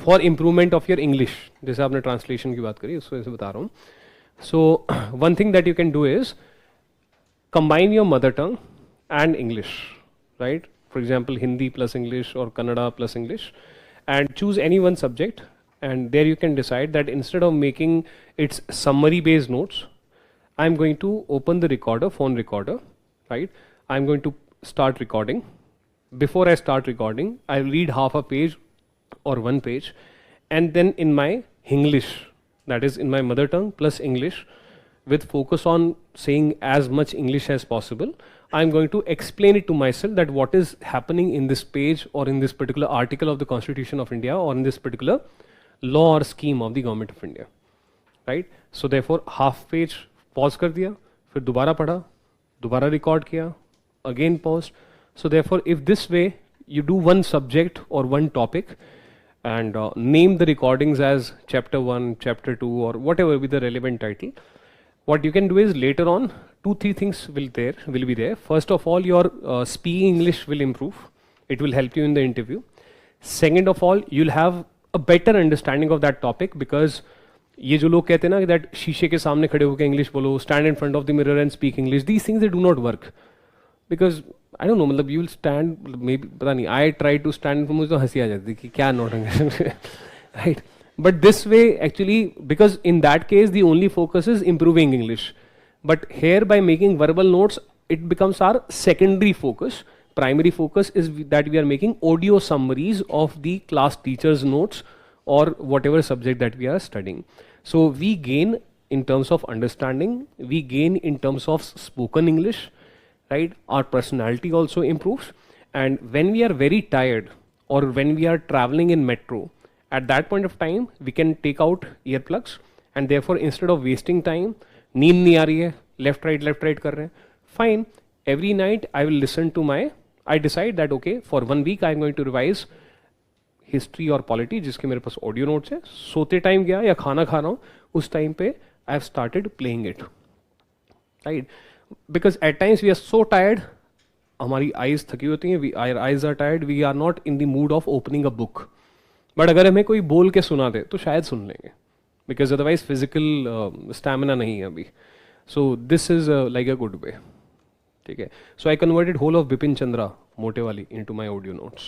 For improvement of your English, जैसे आपने translation की बात करी उसको ऐसे बता रहा हूँ. So one thing that you can do is combine your mother tongue and English, right? For example, Hindi plus English or Kannada plus English, and choose any one subject. And there you can decide that instead of making its summary based notes, I'm going to open the recorder, phone recorder, right? I'm going to start recording. Before I start recording, I'll read half a page or one page, and then in my English, that is in my mother tongue plus English, with focus on saying as much English as possible, I'm going to explain it to myself that what is happening in this page or in this particular article of the Constitution of India or in this particular law or scheme of the Government of India, right? So therefore half page pause कर दिया, फिर दोबारा पढ़ा, दोबारा record किया, again pause. So therefore if this way you do one subject or one topic and name the recordings as chapter 1, chapter 2 or whatever be the relevant title, what you can do is later on 2-3 things will be there. First of all, your speaking English will improve. It will help you in the interview. Second of all, you'll have a better understanding of that topic, because ये जो लोग कहते हैं ना that शीशे के सामने खड़े होकर इंग्लिश बोलो, stand in front of the mirror and speak English, these things they do not work, because I don't know, मतलब you will stand, maybe पता नहीं, I try to stand, मुझे तो हंसी आ जाती कि क्या नौटंकी, right? But this way actually, because in that case the only focus is improving English, but here by making verbal notes it becomes our secondary focus. Primary focus is that we are making audio summaries of the class teacher's notes or whatever subject that we are studying. So we gain in terms of understanding, we gain in terms of spoken English, right? Our personality also improves. And when we are very tired or when we are traveling in metro, at that point of time we can take out earplugs, and therefore instead of wasting time, नींद नहीं आ रही है, left right कर रहे हैं, fine, every night I will listen to I decide that okay, for 1 week I am going to revise history or polity जिसके मेरे पास audio notes है. सोते टाइम गया या खाना खा रहा हूँ उस टाइम पे I have started playing it, right? Because at times we are so tired, हमारी eyes थकी होती हैं, our eyes are tired, we are not in the mood of opening a book. But अगर हमें कोई बोल के सुना दे तो शायद सुन लेंगे, बिकॉज अदरवाइज फिजिकल स्टैमिना नहीं है अभी. So this is like a good way, ठीक है. So I converted whole of Bipin Chandra मोटे वाली into my audio notes,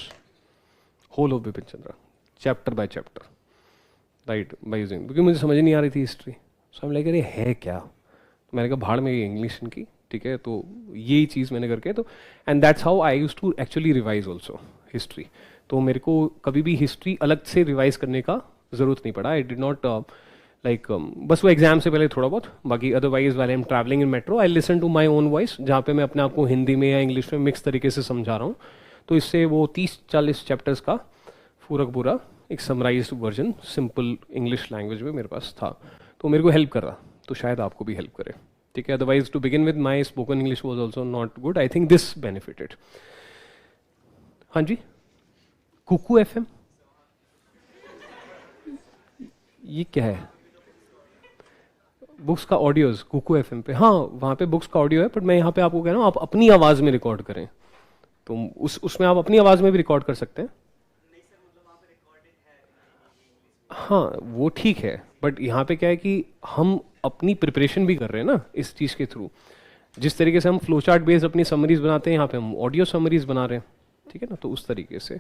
whole of Bipin Chandra chapter by chapter, right, by using, क्योंकि मुझे समझ नहीं आ रही थी हिस्ट्री. सो हम लाइक अरे है क्या, तो मैंने कहा भाड़ में ये इंग्लिश इनकी, ठीक है. तो यही चीज़ मैंने करके तो, and that's how I use to actually revise also history. तो मेरे को कभी भी हिस्ट्री अलग से रिवाइज करने का ज़रूरत नहीं पड़ा. आई डिड नॉट लाइक, बस वो एग्जाम से पहले थोड़ा बहुत, बाकी अदरवाइज वाले I am travelling in metro I listen to my own voice, जहाँ पे मैं अपने आप को हिंदी में या इंग्लिश में मिक्स तरीके से समझा रहा हूँ. तो इससे वो 30-40 चैप्टर्स का पूरा एक summarise version simple English language में मेरे पास था, तो मेरे को हेल्प कर रहा. तो शायद आपको भी हेल्प करे, ठीक है. Otherwise to begin with my spoken English was also not good. I think this benefited. हाँ जी, कुकू एफएम, ये क्या है? बुक्स का ऑडियोज कुकू एफएम पे, हाँ वहाँ पे बुक्स का ऑडियो है, बट मैं यहाँ पे आपको कह रहा हूँ आप अपनी आवाज़ में रिकॉर्ड करें, तो उसमें आप अपनी आवाज़ में भी रिकॉर्ड कर सकते हैं. हाँ वो ठीक है, बट यहाँ पे क्या है कि हम अपनी प्रिपरेशन भी कर रहे हैं ना इस चीज़ के थ्रू. जिस तरीके से हम फ्लो चार्ट बेस्ड अपनी समरीज बनाते हैं, यहाँ पे हम ऑडियो समरीज बना रहे हैं, ठीक है ना. तो उस तरीके से